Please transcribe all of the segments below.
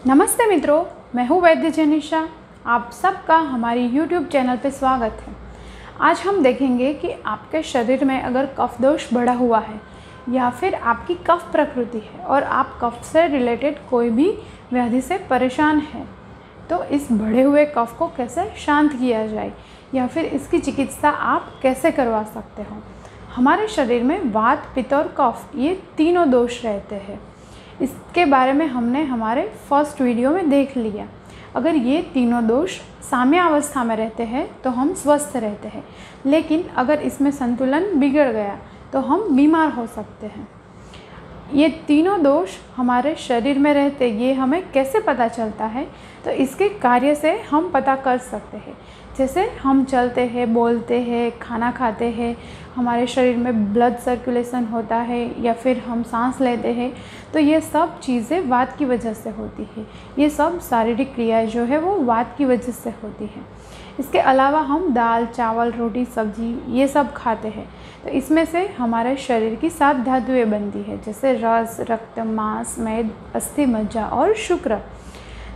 नमस्ते मित्रों, मैं हूँ वैद्य जनिशा। आप सबका हमारी YouTube चैनल पे स्वागत है। आज हम देखेंगे कि आपके शरीर में अगर कफ दोष बढ़ा हुआ है या फिर आपकी कफ प्रकृति है और आप कफ से रिलेटेड कोई भी व्याधि से परेशान हैं, तो इस बढ़े हुए कफ को कैसे शांत किया जाए या फिर इसकी चिकित्सा आप कैसे करवा सकते हो। हमारे शरीर में वात, पित्त और कफ ये तीनों दोष रहते हैं। इसके बारे में हमने हमारे फर्स्ट वीडियो में देख लिया। अगर ये तीनों दोष साम्य अवस्था में रहते हैं तो हम स्वस्थ रहते हैं, लेकिन अगर इसमें संतुलन बिगड़ गया तो हम बीमार हो सकते हैं। ये तीनों दोष हमारे शरीर में रहते, ये हमें कैसे पता चलता है? तो इसके कार्य से हम पता कर सकते हैं। जैसे हम चलते हैं, बोलते हैं, खाना खाते हैं, हमारे शरीर में ब्लड सर्कुलेशन होता है या फिर हम सांस लेते हैं, तो ये सब चीज़ें वात की वजह से होती है। ये सब शारीरिक क्रियाएं जो है वो वात की वजह से होती है। इसके अलावा हम दाल, चावल, रोटी, सब्जी ये सब खाते हैं, तो इसमें से हमारे शरीर की 7 धातुएं बनती है, जैसे रस, रक्त, मांस, मेद, अस्थि, मज्जा और शुक्र।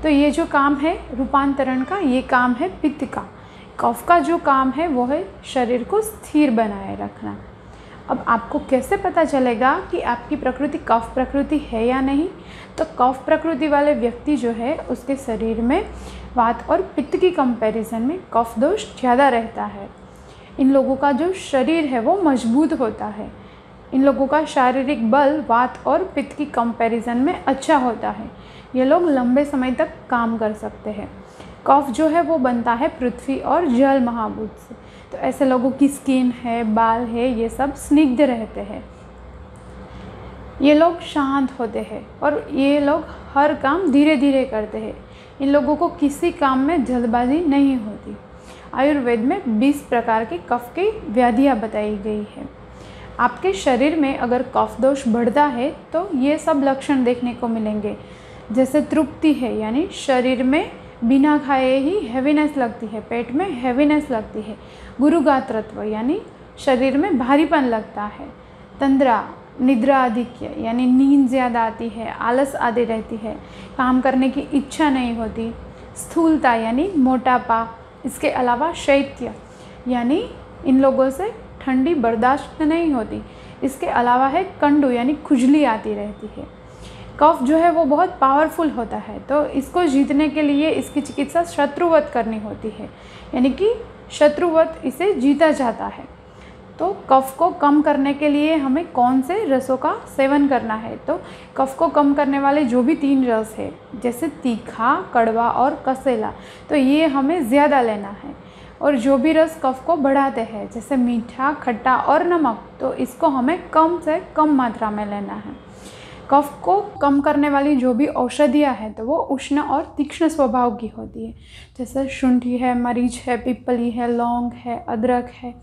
तो ये जो काम है रूपांतरण का, ये काम है पित्त का। कफ का जो काम है वो है शरीर को स्थिर बनाए रखना। अब आपको कैसे पता चलेगा कि आपकी प्रकृति कफ प्रकृति है या नहीं? तो कफ प्रकृति वाले व्यक्ति जो है उसके शरीर में वात और पित्त की कंपैरिजन में कफ दोष ज़्यादा रहता है। इन लोगों का जो शरीर है वो मजबूत होता है। इन लोगों का शारीरिक बल वात और पित्त की कंपैरिजन में अच्छा होता है। ये लोग लंबे समय तक काम कर सकते हैं। कफ जो है वो बनता है पृथ्वी और जल महाभूत से, तो ऐसे लोगों की स्किन है, बाल है, ये सब स्निग्ध रहते हैं। ये लोग शांत होते हैं और ये लोग हर काम धीरे धीरे करते हैं। इन लोगों को किसी काम में जल्दबाजी नहीं होती। आयुर्वेद में 20 प्रकार के कफ की व्याधियाँ बताई गई है। आपके शरीर में अगर कफ दोष बढ़ता है तो ये सब लक्षण देखने को मिलेंगे। जैसे तृप्ति है, यानी शरीर में बिना खाए ही हैवीनेस लगती है, पेट में हैवीनेस लगती है। गुरुगात्रत्व यानी शरीर में भारीपन लगता है। तंद्रा, निद्रा आधिक्य यानी नींद ज़्यादा आती है, आलस आदि रहती है, काम करने की इच्छा नहीं होती। स्थूलता यानी मोटापा। इसके अलावा शैत्य यानी इन लोगों से ठंडी बर्दाश्त नहीं होती। इसके अलावा है कंडू यानी खुजली आती रहती है। कफ जो है वो बहुत पावरफुल होता है, तो इसको जीतने के लिए इसकी चिकित्सा शत्रुवत करनी होती है, यानी कि शत्रुवत इसे जीता जाता है। तो कफ को कम करने के लिए हमें कौन से रसों का सेवन करना है? तो कफ को कम करने वाले जो भी 3 रस है, जैसे तीखा, कड़वा और कसेला, तो ये हमें ज़्यादा लेना है। और जो भी रस कफ को बढ़ाते हैं, जैसे मीठा, खट्टा और नमक, तो इसको हमें कम से कम मात्रा में लेना है। कफ को कम करने वाली जो भी औषधियाँ हैं तो वो उष्ण और तीक्ष्ण स्वभाव की होती है, जैसे शुंठी है, मरीच है, पिपली है, लौंग है, अदरक है।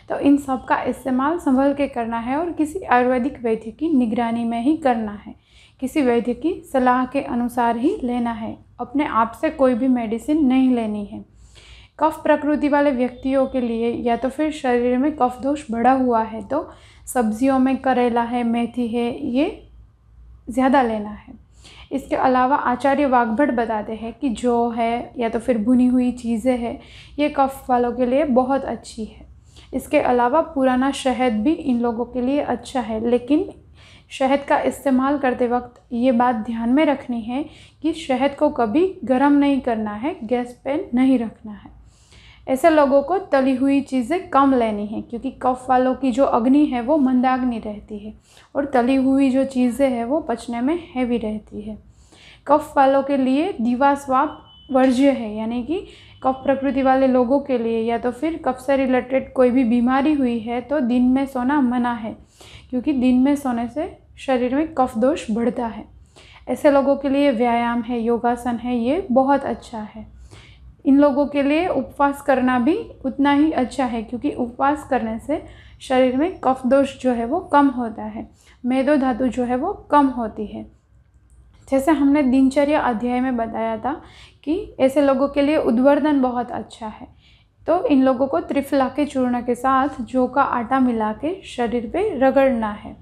तो इन सब का इस्तेमाल संभल के करना है और किसी आयुर्वेदिक वैद्य की निगरानी में ही करना है। किसी वैद्य की सलाह के अनुसार ही लेना है। अपने आप से कोई भी मेडिसिन नहीं लेनी है। कफ प्रकृति वाले व्यक्तियों के लिए या तो फिर शरीर में कफ दोष बढ़ा हुआ है तो सब्जियों में करेला है, मेथी है, ये ज़्यादा लेना है। इसके अलावा आचार्य वाग्भट बताते हैं कि जो है या तो फिर भुनी हुई चीज़ें हैं, ये कफ वालों के लिए बहुत अच्छी है। इसके अलावा पुराना शहद भी इन लोगों के लिए अच्छा है, लेकिन शहद का इस्तेमाल करते वक्त ये बात ध्यान में रखनी है कि शहद को कभी गर्म नहीं करना है, गैस पे नहीं रखना है। ऐसे लोगों को तली हुई चीज़ें कम लेनी है, क्योंकि कफ वालों की जो अग्नि है वो मंदाग्नि रहती है और तली हुई जो चीज़ें हैं वो पचने में हैवी रहती है। कफ वालों के लिए दीवास्वाप वर्ज्य है, यानी कि कफ प्रकृति वाले लोगों के लिए या तो फिर कफ से रिलेटेड कोई भी बीमारी हुई है तो दिन में सोना मना है, क्योंकि दिन में सोने से शरीर में कफ दोष बढ़ता है। ऐसे लोगों के लिए व्यायाम है, योगासन है, ये बहुत अच्छा है। इन लोगों के लिए उपवास करना भी उतना ही अच्छा है, क्योंकि उपवास करने से शरीर में कफ दोष जो है वो कम होता है, मेदो धातु जो है वो कम होती है। जैसे हमने दिनचर्या अध्याय में बताया था कि ऐसे लोगों के लिए उद्वर्धन बहुत अच्छा है। तो इन लोगों को त्रिफला के चूर्ण के साथ जौ का आटा मिला के शरीर पे रगड़ना है।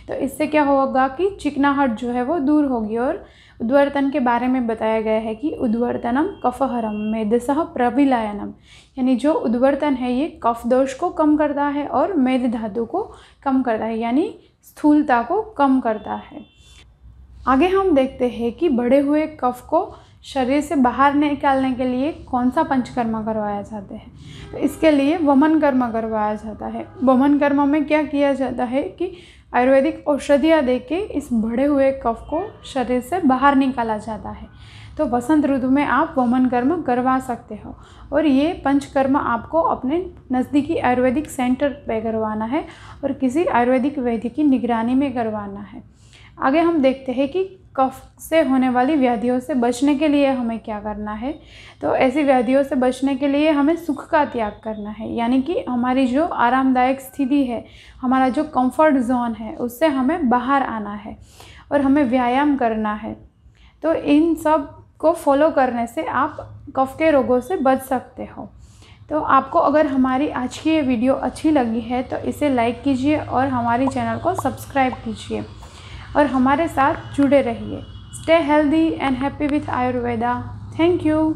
तो इससे क्या होगा कि चिकनाहट जो है वो दूर होगी और उद्वर्तन के बारे में बताया गया है कि उद्वर्तनम कफहरम मेदसः प्रविलायनम, यानी जो उद्वर्तन है ये कफ दोष को कम करता है और मेद धातु को कम करता है, यानी स्थूलता को कम करता है। आगे हम देखते हैं कि बढ़े हुए कफ को शरीर से बाहर निकालने के लिए कौन सा पंचकर्म करवाया जाता है। तो इसके लिए वमन कर्म करवाया जाता है। वमन कर्म में क्या किया जाता है कि आयुर्वेदिक औषधियाँ देके इस बढ़े हुए कफ को शरीर से बाहर निकाला जाता है। तो वसंत ऋतु में आप वमन कर्म करवा सकते हो और ये पंचकर्म आपको अपने नज़दीकी आयुर्वेदिक सेंटर पे करवाना है और किसी आयुर्वेदिक वैद्य की निगरानी में करवाना है। आगे हम देखते हैं कि कफ से होने वाली व्याधियों से बचने के लिए हमें क्या करना है। तो ऐसी व्याधियों से बचने के लिए हमें सुख का त्याग करना है, यानी कि हमारी जो आरामदायक स्थिति है, हमारा जो कंफर्ट जोन है, उससे हमें बाहर आना है और हमें व्यायाम करना है। तो इन सब को फॉलो करने से आप कफ के रोगों से बच सकते हो। तो आपको अगर हमारी आज की ये वीडियो अच्छी लगी है तो इसे लाइक कीजिए और हमारी चैनल को सब्सक्राइब कीजिए और हमारे साथ जुड़े रहिए। Stay healthy and happy with Ayurveda. Thank you.